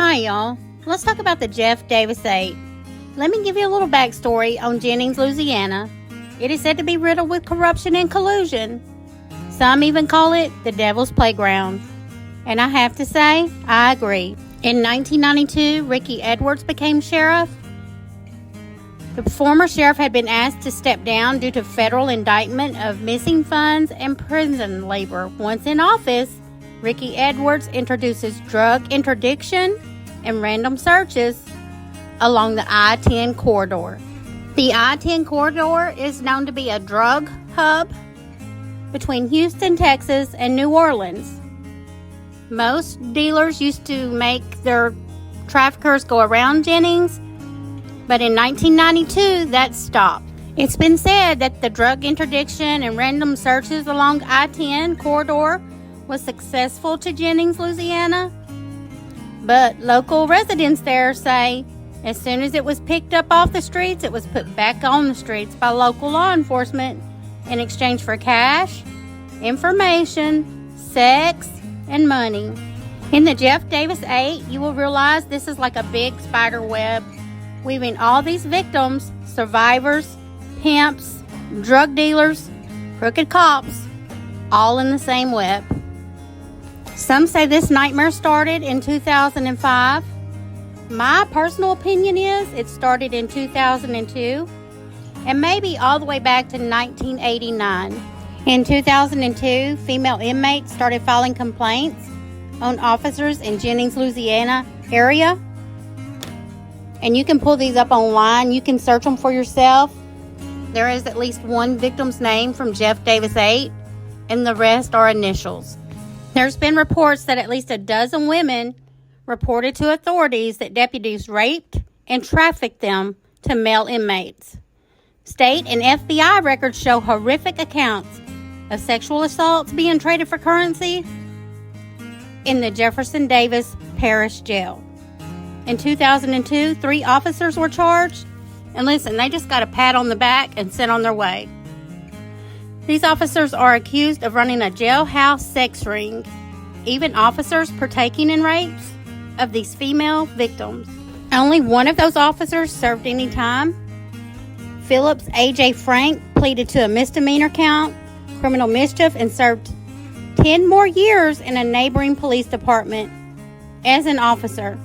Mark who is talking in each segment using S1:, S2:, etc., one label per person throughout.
S1: Hi, y'all. Let's talk about the Jeff Davis 8. Let me give you a little backstory on Jennings, Louisiana. It is said to be riddled with corruption and collusion. Some even call it the devil's playground. And I have to say, I agree. In 1992, Ricky Edwards became sheriff. The former sheriff had been asked to step down due to federal indictment of missing funds and prison labor. Once in office, Ricky Edwards introduces drug interdiction and random searches along the I-10 corridor. The I-10 corridor is known to be a drug hub between Houston, Texas, and New Orleans. Most dealers used to make their traffickers go around Jennings, but in 1992, that stopped. It's been said that the drug interdiction and random searches along I-10 corridor was successful to Jennings, Louisiana, but local residents there say as soon as it was picked up off the streets, it was put back on the streets by local law enforcement in exchange for cash, information, sex, and money. In the Jeff Davis 8, you will realize this is like a big spider web, weaving all these victims, survivors, pimps, drug dealers, crooked cops, all in the same web. Some say this nightmare started in 2005. My personal opinion is it started in 2002 and maybe all the way back to 1989. In 2002, female inmates started filing complaints on officers in Jennings, Louisiana area. And you can pull these up online. You can search them for yourself. There is at least one victim's name from Jeff Davis 8, and the rest are initials. There's been reports that at least a dozen women reported to authorities that deputies raped and trafficked them to male inmates. State and FBI records show horrific accounts of sexual assaults being traded for currency in the Jefferson Davis Parish Jail. In 2002, 3 officers were charged, and listen, they just got a pat on the back and sent on their way. These officers are accused of running a jailhouse sex ring, even officers partaking in rapes of these female victims. Only one of those officers served any time. Phillips A.J. Frank pleaded to a misdemeanor count, criminal mischief, and served 10 more years in a neighboring police department as an officer.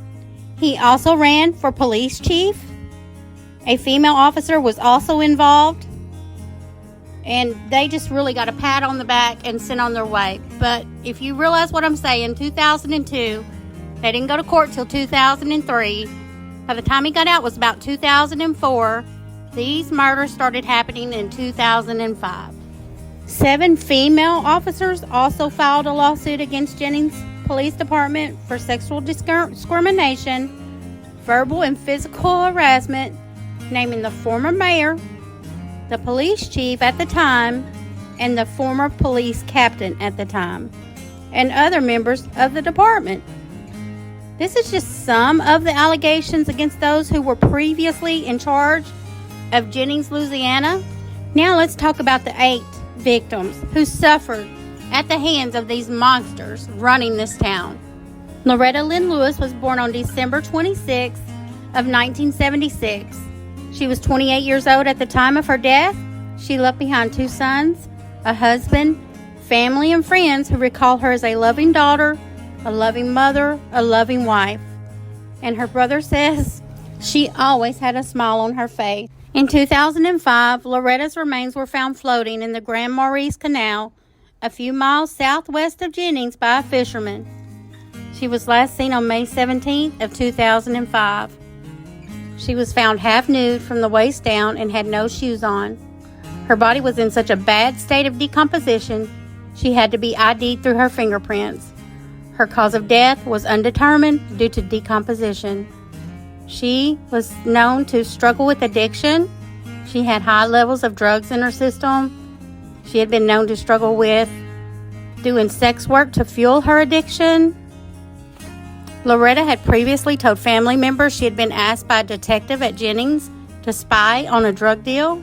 S1: He also ran for police chief. A female officer was also involved, and they just really got a pat on the back and sent on their way. But if you realize what I'm saying, 2002, they didn't go to court till 2003. By the time he got out was about 2004. These murders started happening in 2005. 7 female officers also filed a lawsuit against Jennings Police Department for sexual discrimination, verbal and physical harassment, naming the former mayor, the police chief at the time, and the former police captain at the time, and other members of the department. This is just some of the allegations against those who were previously in charge of Jennings, Louisiana. Now let's talk about the 8 victims who suffered at the hands of these monsters running this town. Loretta Lynn Lewis was born on December 26th of 1976. She was 28 years old at the time of her death. She left behind 2 sons, a husband, family, and friends who recall her as a loving daughter, a loving mother, a loving wife. And her brother says she always had a smile on her face. In 2005, Loretta's remains were found floating in the Grand Maurice Canal, a few miles southwest of Jennings, by a fisherman. She was last seen on May 17th of 2005. She was found half nude from the waist down and had no shoes on. Her body was in such a bad state of decomposition, she had to be ID'd through her fingerprints. Her cause of death was undetermined due to decomposition. She was known to struggle with addiction. She had high levels of drugs in her system. She had been known to struggle with doing sex work to fuel her addiction. Loretta had previously told family members she had been asked by a detective at Jennings to spy on a drug deal.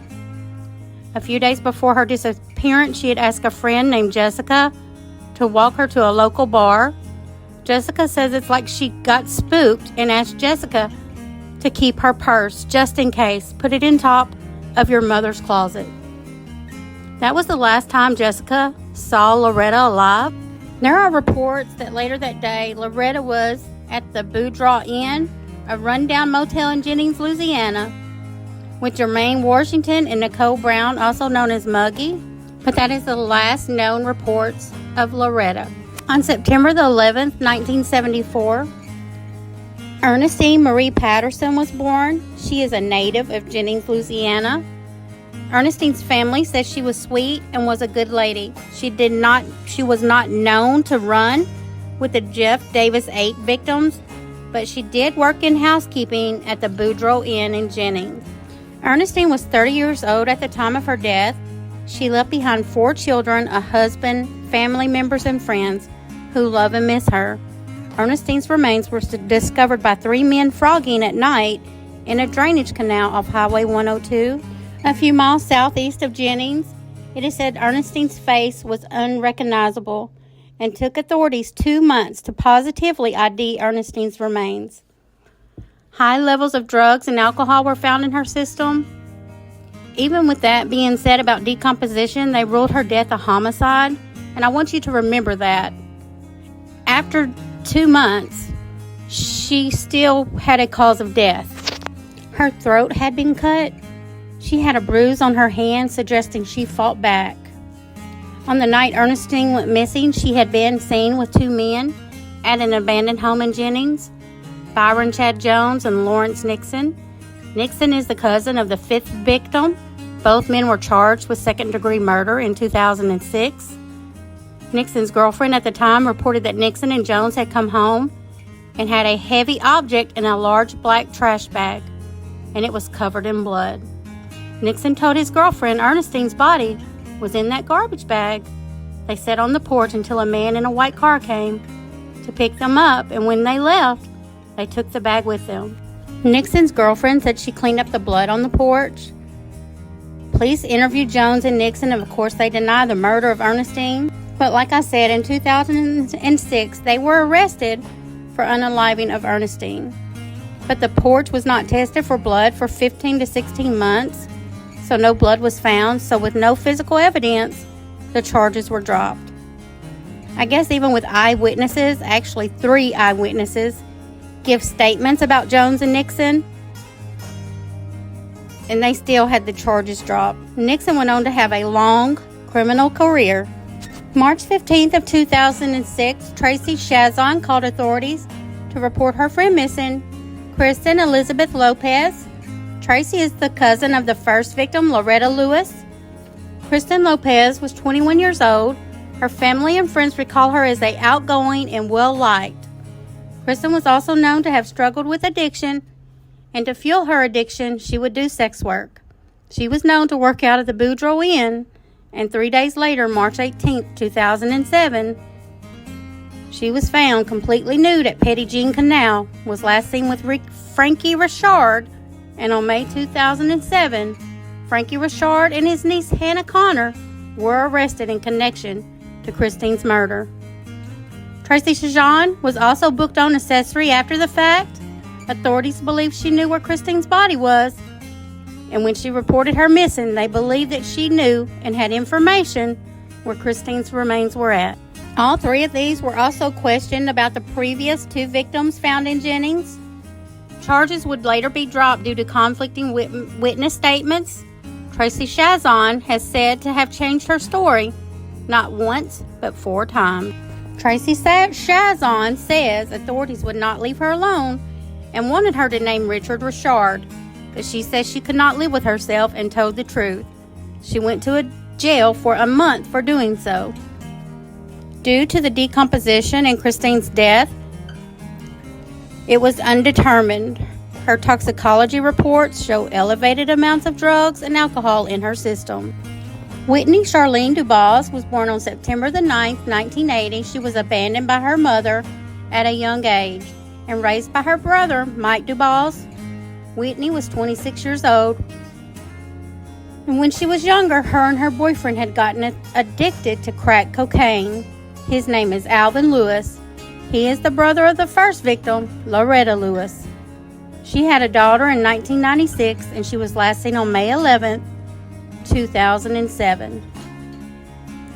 S1: A few days before her disappearance, she had asked a friend named Jessica to walk her to a local bar Jessica says it's like she got spooked and asked Jessica to keep her purse just in case. Put it in top of your mother's closet. That was the last time Jessica saw Loretta alive. There are reports that later that day, Loretta was at the Boudreaux Inn, a rundown motel in Jennings, Louisiana, with Jermaine Washington and Nicole Brown, also known as Muggy. But that is the last known reports of Loretta. On September the 11th, 1974, Ernestine Marie Patterson was born. She is a native of Jennings, Louisiana. Ernestine's family says she was sweet and was a good lady. She was not known to run with the Jeff Davis 8 victims, but she did work in housekeeping at the Boudreaux Inn in Jennings. Ernestine was 30 years old at the time of her death. She left behind 4 children, a husband, family members, and friends who love and miss her. Ernestine's remains were discovered by 3 men frogging at night in a drainage canal off Highway 102, a few miles southeast of Jennings. It is said Ernestine's face was unrecognizable and took authorities 2 months to positively ID Ernestine's remains. High levels of drugs and alcohol were found in her system. Even with that being said about decomposition, they ruled her death a homicide, and I want you to remember that. After 2 months, she still had a cause of death. Her throat had been cut. She had a bruise on her hand, suggesting she fought back. On the night Ernestine went missing, she had been seen with 2 men at an abandoned home in Jennings, Byron Chad Jones and Lawrence Nixon. Nixon is the cousin of the 5th victim. Both men were charged with second-degree murder in 2006. Nixon's girlfriend at the time reported that Nixon and Jones had come home and had a heavy object in a large black trash bag, and it was covered in blood. Nixon told his girlfriend Ernestine's body was in that garbage bag. They sat on the porch until a man in a white car came to pick them up, and when they left, they took the bag with them. Nixon's girlfriend said she cleaned up the blood on the porch. Police interviewed Jones and Nixon, and of course they deny the murder of Ernestine. But like I said, in 2006, they were arrested for unaliving of Ernestine. But the porch was not tested for blood for 15 to 16 months, so no blood was found. So with no physical evidence, the charges were dropped. I guess even with eyewitnesses, actually 3 eyewitnesses, give statements about Jones and Nixon, and they still had the charges dropped. Nixon went on to have a long criminal career. March 15th of 2006, Tracy Chazon called authorities to report her friend missing, Kristen Elizabeth Lopez. Tracy is the cousin of the first victim, Loretta Lewis. Kristen Lopez was 21 years old. Her family and friends recall her as outgoing and well-liked. Kristen was also known to have struggled with addiction, and to fuel her addiction, she would do sex work. She was known to work out at the Boudreaux Inn, and 3 days later, March 18th, 2007, she was found completely nude at Petit Jean Canal, was last seen with Frankie Richard, and on May 2007, Frankie Richard and his niece Hannah Connor were arrested in connection to Christine's murder. Tracy Chazon was also booked on accessory after the fact. Authorities believe she knew where Christine's body was, and when she reported her missing, they believed that she knew and had information where Christine's remains were at. All 3 of these were also questioned about the previous 2 victims found in Jennings. Charges would later be dropped due to conflicting witness statements. Tracy Chazon has said to have changed her story, not once, but 4 times. Tracy Chazon says authorities would not leave her alone and wanted her to name Richard Richard, but she says she could not live with herself and told the truth. She went to a jail for a month for doing so. Due to the decomposition and Christine's death, it was undetermined. Her toxicology reports show elevated amounts of drugs and alcohol in her system. Whitney Charlene DuBois was born on September the 9th, 1980. She was abandoned by her mother at a young age and raised by her brother, Mike DuBois. Whitney was 26 years old. And when she was younger, her and her boyfriend had gotten addicted to crack cocaine. His name is Alvin Lewis. He is the brother of the first victim, Loretta Lewis. She had a daughter in 1996, and she was last seen on May 11th, 2007.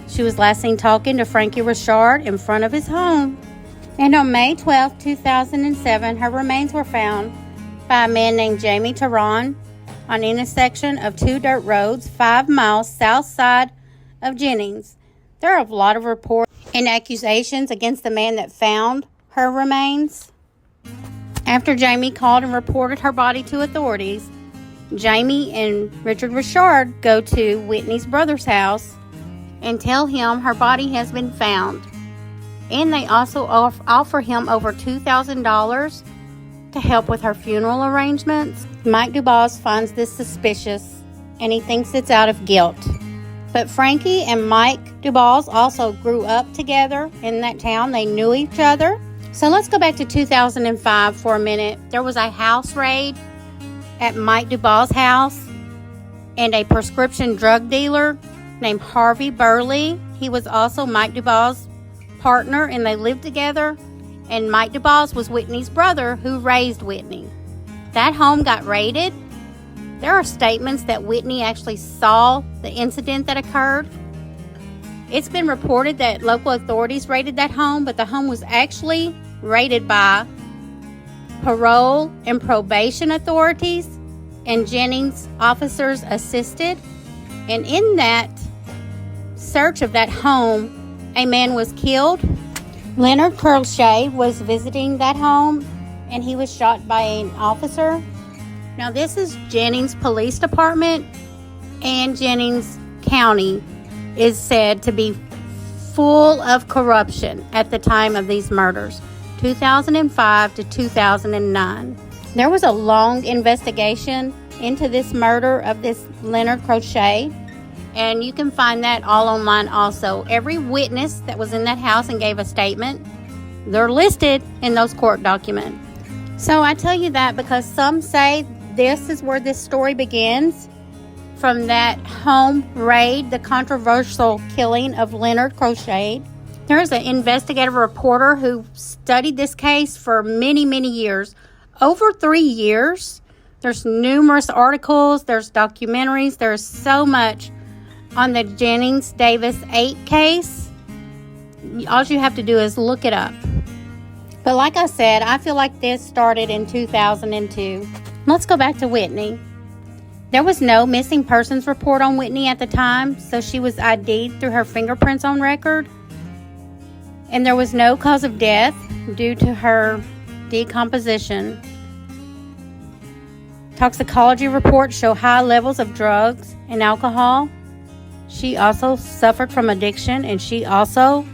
S1: She was last seen talking to Frankie Richard in front of his home. And on May 12th, 2007, her remains were found by a man named Jamie Teron on an intersection of two dirt roads 5 miles south side of Jennings. There are a lot of reports and accusations against the man that found her remains. After Jamie called and reported her body to authorities, Jamie and Richard Richard go to Whitney's brother's house and tell him her body has been found. And they also offer him over $2,000 to help with her funeral arrangements. Mike DuBois finds this suspicious, and he thinks it's out of guilt. But Frankie and Mike DuBois also grew up together in that town. They knew each other. So let's go back to 2005 for a minute. There was a house raid at Mike DuBois' house, and a prescription drug dealer named Harvey Burley. He was also Mike DuBois' partner, and they lived together. And Mike DuBois was Whitney's brother who raised Whitney. That home got raided. There are statements that Whitney actually saw the incident that occurred. It's been reported that local authorities raided that home, but the home was actually raided by parole and probation authorities, and Jennings officers assisted. And in that search of that home, a man was killed. Leonard Crochet was visiting that home, and he was shot by an officer. Now, this is Jennings Police Department, and Jennings County is said to be full of corruption at the time of these murders, 2005 to 2009. There was a long investigation into this murder of this Leonard Crochet, and you can find that all online also. Every witness that was in that house and gave a statement, they're listed in those court documents. So I tell you that because some say this is where this story begins, from that home raid, the controversial killing of Leonard Crochet. There is an investigative reporter who studied this case for many, many years, over 3 years. There's numerous articles, there's documentaries, there's so much on the Jennings Davis 8 case. All you have to do is look it up. But like I said, I feel like this started in 2002. Let's go back to Whitney. There was no missing persons report on Whitney at the time, so she was ID'd through her fingerprints on record. And there was no cause of death due to her decomposition. Toxicology reports show high levels of drugs and alcohol. She also suffered from addiction, and she also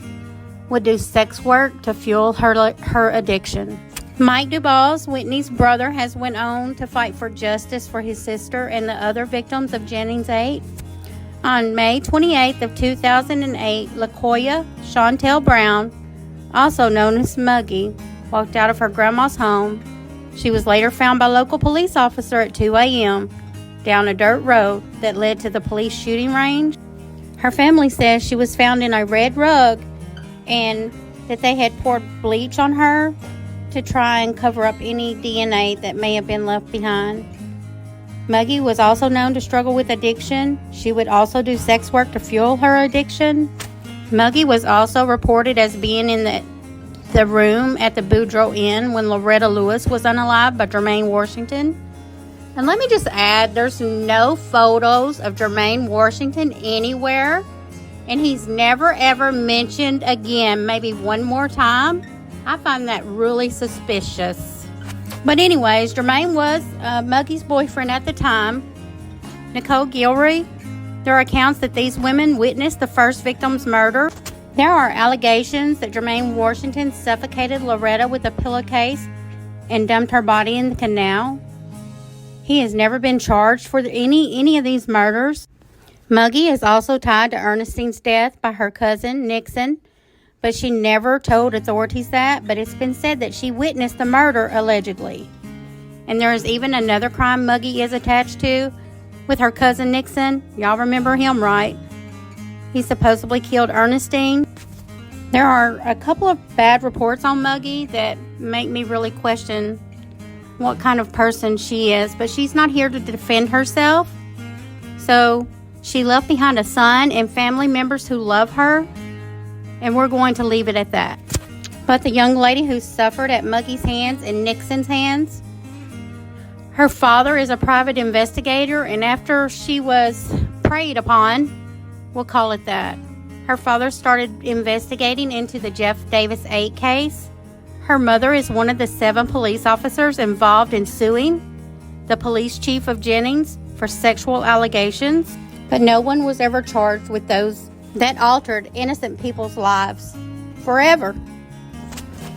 S1: would do sex work to fuel her addiction. Mike DuBois, Whitney's brother, has went on to fight for justice for his sister and the other victims of Jennings 8. On May 28th of 2008, LaKoya Chantel Brown, also known as Muggy, walked out of her grandma's home. She was later found by a local police officer at 2 a.m. down a dirt road that led to the police shooting range. Her family says she was found in a red rug and that they had poured bleach on her to try and cover up any DNA that may have been left behind. Muggy was also known to struggle with addiction. She would also do sex work to fuel her addiction. Muggy was also reported as being in the room at the Boudreaux Inn when Loretta Lewis was unalived by Jermaine Washington. And let me just add, there's no photos of Jermaine Washington anywhere, and he's never ever mentioned again, maybe one more time. I find that really suspicious. But anyways, Jermaine was Muggy's boyfriend at the time. Nicole Gilroy. There are accounts that these women witnessed the first victim's murder. There are allegations that Jermaine Washington suffocated Loretta with a pillowcase and dumped her body in the canal. He has never been charged for any of these murders. Muggy is also tied to Ernestine's death by her cousin, Nixon, but she never told authorities that, but it's been said that she witnessed the murder, allegedly. And there is even another crime Muggy is attached to with her cousin Nixon. Y'all remember him, right? He supposedly killed Ernestine. There are a couple of bad reports on Muggy that make me really question what kind of person she is, but she's not here to defend herself. So she left behind a son and family members who love her, and we're going to leave it at that. But the young lady who suffered at Muggy's hands and Nixon's hands, her father is a private investigator, and after she was preyed upon, we'll call it that, her father started investigating into the Jeff Davis 8 case. Her mother is one of the 7 police officers involved in suing the police chief of Jennings for sexual allegations, but no one was ever charged with those that altered innocent people's lives forever.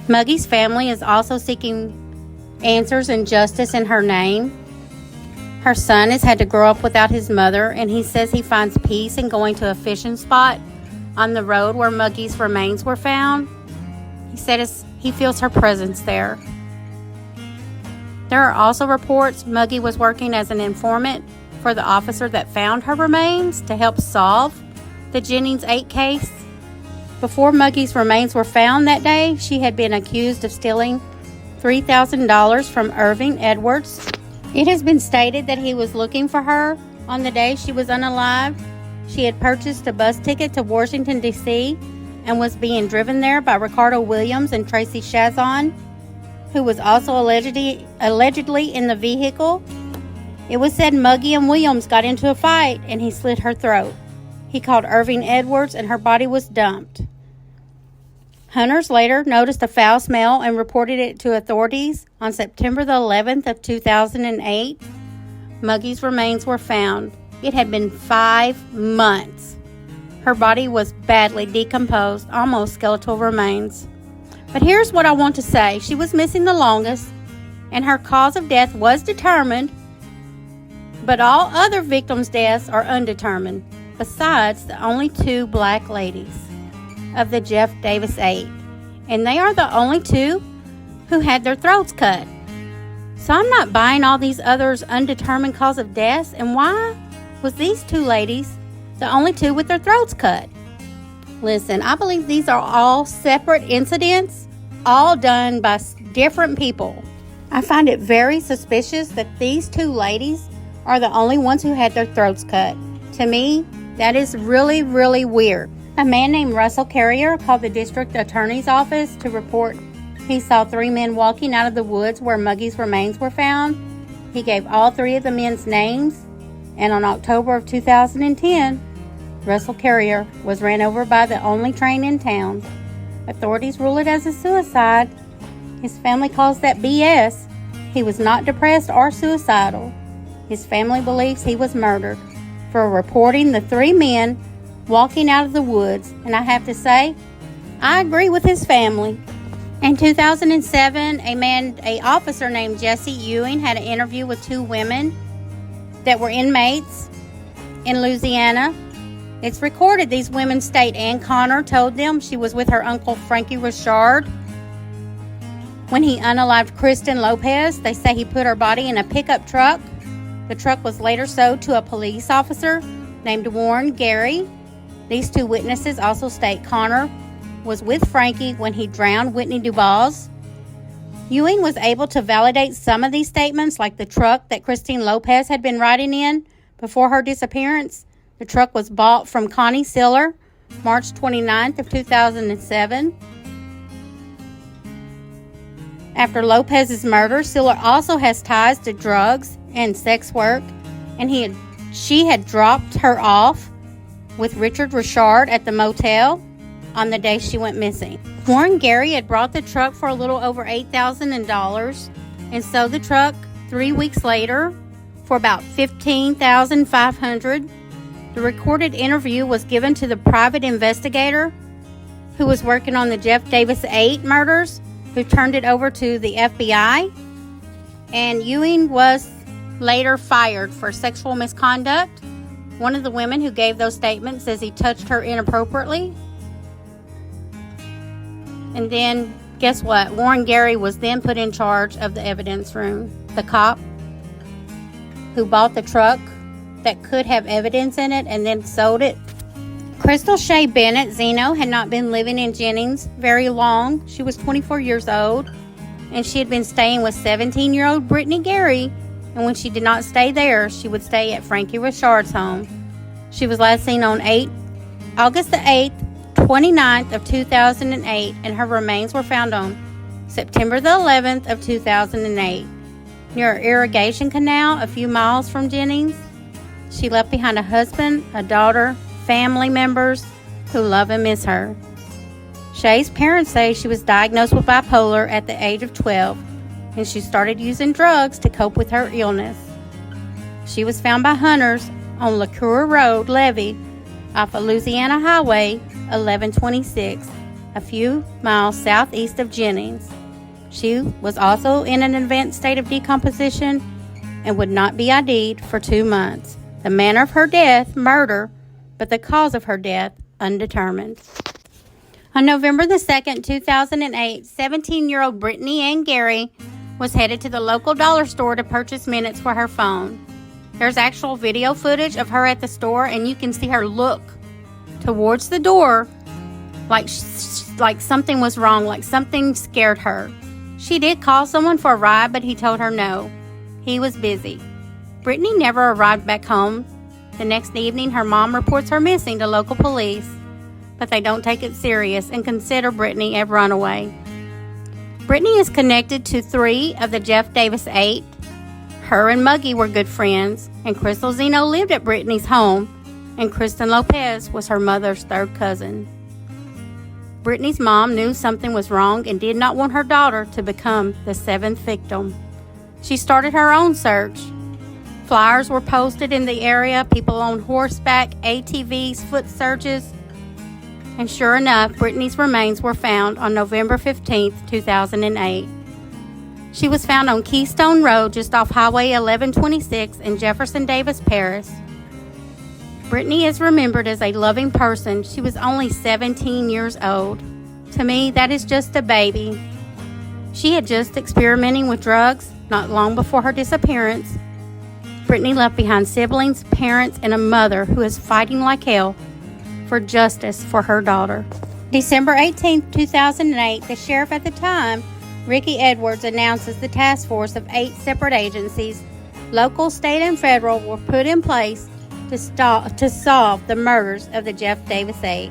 S1: Muggy's family is also seeking answers and justice in her name. Her son has had to grow up without his mother, and he says he finds peace in going to a fishing spot on the road where Muggy's remains were found. He said he feels her presence there. There are also reports Muggy was working as an informant for the officer that found her remains to help solve the Jennings 8 case. Before Muggy's remains were found that day, she had been accused of stealing $3,000 from Irving Edwards. It has been stated that he was looking for her on the day she was unalived. She had purchased a bus ticket to Washington, D.C., and was being driven there by Ricardo Williams and Tracy Chazon, who was also allegedly in the vehicle. It was said Muggy and Williams got into a fight and he slit her throat. He called Irving Edwards and her body was dumped. Hunters later noticed a foul smell and reported it to authorities. On September the 11th of 2008, Muggy's remains were found. It had been 5 months. Her body was badly decomposed, almost skeletal remains. But here's what I want to say. She was missing the longest, and her cause of death was determined, but all other victims' deaths are undetermined, besides the only 2 black ladies of the Jeff Davis 8. And they are the only 2 who had their throats cut. So I'm not buying all these others' undetermined cause of deaths. And why was these 2 ladies the only 2 with their throats cut? Listen, I believe these are all separate incidents, all done by different people. I find it very suspicious that these 2 ladies are the only ones who had their throats cut. To me, that is really, really weird. A man named Russell Carrier called the district attorney's office to report he saw 3 men walking out of the woods where Muggy's remains were found. He gave all 3 of the men's names, and on October of 2010, Russell Carrier was ran over by the only train in town. Authorities ruled it as a suicide. His family calls that BS. He was not depressed or suicidal. His family believes he was murdered for reporting the 3 men walking out of the woods, and I have to say, I agree with his family. In 2007, a officer named Jesse Ewing had an interview with 2 women that were inmates in Louisiana. It's recorded. These women state Ann Connor told them she was with her uncle Frankie Richard when he unalived Kristen Lopez. They say he put her body in a pickup truck. The truck was later sold to a police officer named Warren Gary. These 2 witnesses also state Connor was with Frankie when he drowned Whitney DuBois. Ewing was able to validate some of these statements, like the truck that Christine Lopez had been riding in before her disappearance. The truck was bought from Connie Siller, March 29th of 2007. After Lopez's murder, Siller also has ties to drugs and sex work, and she had dropped her off with Richard Richard at the motel on the day she went missing. Warren Gary had brought the truck for a little over $8,000 and sold the truck 3 weeks later for about $15,500. The recorded interview was given to the private investigator who was working on the Jeff Davis 8 murders, who turned it over to the FBI. And Ewing was later fired for sexual misconduct. One of the women who gave those statements says he touched her inappropriately. And then, guess what? Warren Gary was then put in charge of the evidence room. The cop who bought the truck that could have evidence in it and then sold it Crystal Shea Bennett Zeno had not been living in Jennings very long. She was 24 years old, and she had been staying with 17-year-old Brittany Gary, and when she did not stay there, she would stay at Frankie Richard's home. She was last seen on August the 8th, 29th of 2008, and her remains were found on September the 11th of 2008 near an irrigation canal a few miles from Jennings. She left behind a husband, a daughter, family members who love and miss her. Shay's parents say she was diagnosed with bipolar at the age of 12, and she started using drugs to cope with her illness. She was found by hunters on LeCoeur Road, Levy, off of Louisiana Highway 1126, a few miles southeast of Jennings. She was also in an advanced state of decomposition and would not be ID'd for 2 months. The manner of her death, murder, but the cause of her death, undetermined. On November the 2nd, 2008, 17-year-old Brittany Ann Gary was headed to the local dollar store to purchase minutes for her phone. There's actual video footage of her at the store, and you can see her look towards the door like something was wrong, like something scared her. She did call someone for a ride, but he told her no. He was busy. Brittany never arrived back home. The next evening, her mom reports her missing to local police, but they don't take it serious and consider Brittany a runaway. Brittany is connected to 3 of the Jeff Davis 8. Her and Muggy were good friends, and Crystal Zeno lived at Brittany's home, and Kristen Lopez was her mother's 3rd cousin. Brittany's mom knew something was wrong and did not want her daughter to become the 7th victim. She started her own search. Flyers were posted in the area, people on horseback, ATVs, foot searches, and sure enough, Brittany's remains were found on November 15, 2008. She was found on Keystone Road, just off Highway 1126 in Jefferson Davis Parish. Brittany is remembered as a loving person. She was only 17 years old. To me, that is just a baby. She had just experimenting with drugs not long before her disappearance. Brittany left behind siblings, parents, and a mother who is fighting like hell for justice for her daughter. December 18, 2008, the sheriff at the time, Ricky Edwards, announces the task force of 8 separate agencies, local, state, and federal, were put in place to solve the murders of the Jeff Davis 8.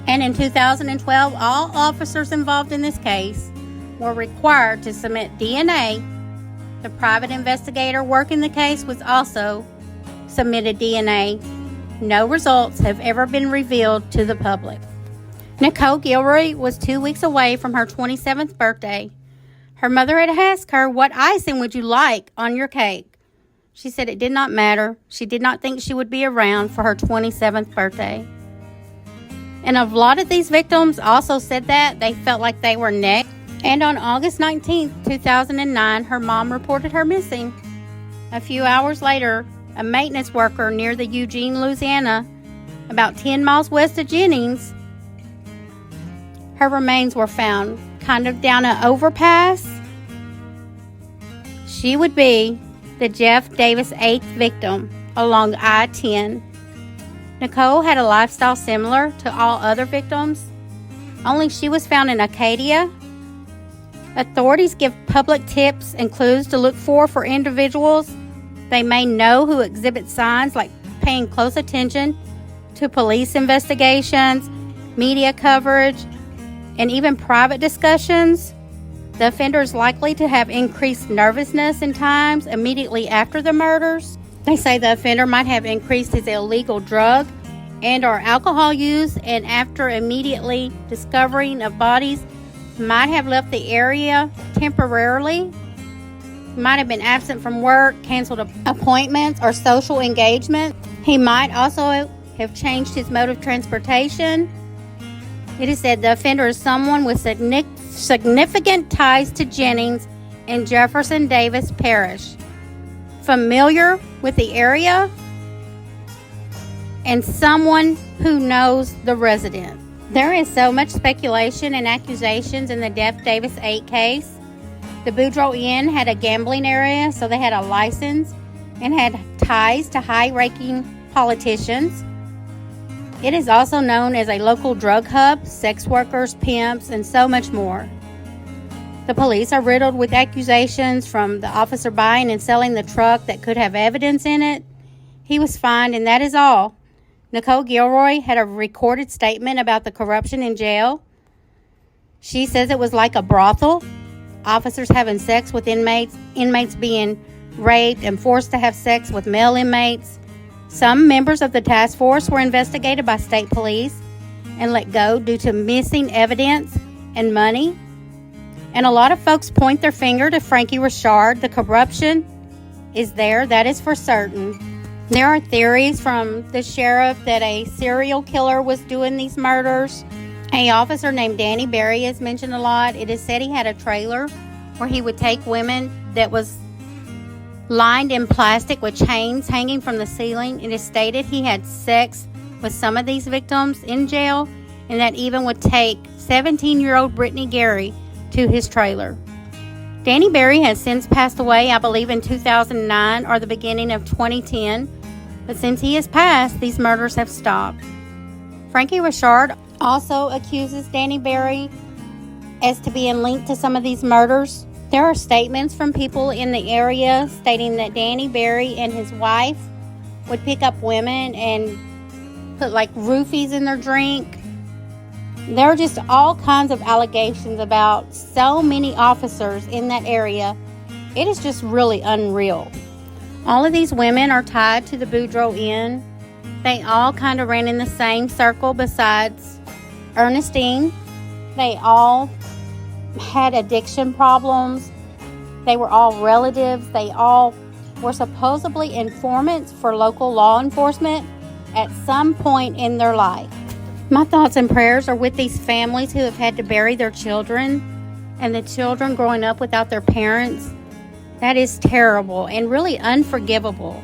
S1: And in 2012, all officers involved in this case were required to submit DNA. The private investigator working the case was also submitted DNA. No results have ever been revealed to the public. Nicole Gilroy was 2 weeks away from her 27th birthday. Her mother had asked her, "What icing would you like on your cake?" She said it did not matter. She did not think she would be around for her 27th birthday. And a lot of these victims also said that they felt like they were next. And on August 19, 2009, her mom reported her missing. A few hours later, a maintenance worker near the Eugene, Louisiana, about 10 miles west of Jennings, her remains were found kind of down an overpass. She would be the Jeff Davis 8th victim along I-10. Nicole had a lifestyle similar to all other victims, only she was found in Acadia. Authorities give public tips and clues to look for individuals they may know who exhibit signs like paying close attention to police investigations, media coverage, and even private discussions. The offender is likely to have increased nervousness in times immediately after the murders. They say the offender might have increased his illegal drug and or alcohol use, and after immediately discovering of bodies, might have left the area temporarily, might have been absent from work, canceled appointments or social engagement. He might also have changed his mode of transportation. It is said the offender is someone with significant ties to Jennings and Jefferson Davis Parish, familiar with the area, and someone who knows the resident. There is so much speculation and accusations in the Jeff Davis 8 case. The Boudreaux Inn had a gambling area, so they had a license and had ties to high-ranking politicians. It is also known as a local drug hub, sex workers, pimps, and so much more. The police are riddled with accusations from the officer buying and selling the truck that could have evidence in it. He was fined, and that is all. Nicole Gilroy had a recorded statement about the corruption in jail. She says it was like a brothel. Officers having sex with inmates being raped and forced to have sex with male inmates. Some members of the task force were investigated by state police and let go due to missing evidence and money. And a lot of folks point their finger to Frankie Richard. The corruption is there, that is for certain. There are theories from the sheriff that a serial killer was doing these murders. An officer named Danny Berry is mentioned a lot. It is said he had a trailer where he would take women that was lined in plastic with chains hanging from the ceiling. It is stated he had sex with some of these victims in jail, and that even would take 17-year-old Brittany Gary to his trailer. Danny Berry has since passed away, I believe in 2009 or the beginning of 2010, but since he has passed, these murders have stopped. Frankie Richard also accuses Danny Berry as to being linked to some of these murders. There are statements from people in the area stating that Danny Berry and his wife would pick up women and put like roofies in their drink. There are just all kinds of allegations about so many officers in that area. It is just really unreal. All of these women are tied to the Boudreaux Inn. They all kind of ran in the same circle besides Ernestine. They all had addiction problems. They were all relatives. They all were supposedly informants for local law enforcement at some point in their life. My thoughts and prayers are with these families who have had to bury their children and the children growing up without their parents. That is terrible and really unforgivable.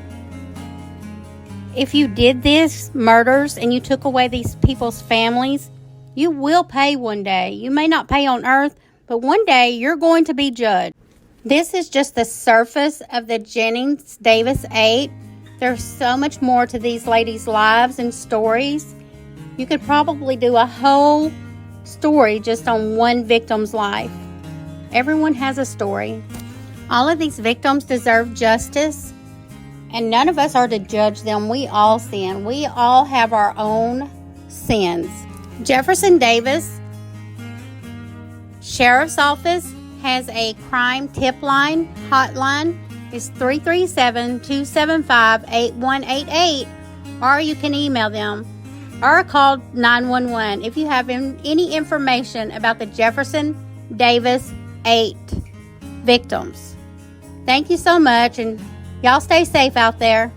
S1: If you did these murders and you took away these people's families, you will pay one day. You may not pay on earth, but one day you're going to be judged. This is just the surface of the Jennings Davis 8. There's so much more to these ladies' lives and stories. You could probably do a whole story just on one victim's life. Everyone has a story. All of these victims deserve justice, and none of us are to judge them. We all sin. We all have our own sins. Jefferson Davis Sheriff's Office has a crime tip line hotline. It's 337-275-8188, or you can email them or call 911 if you have any information about the Jefferson Davis 8 victims. Thank you so much, and y'all stay safe out there.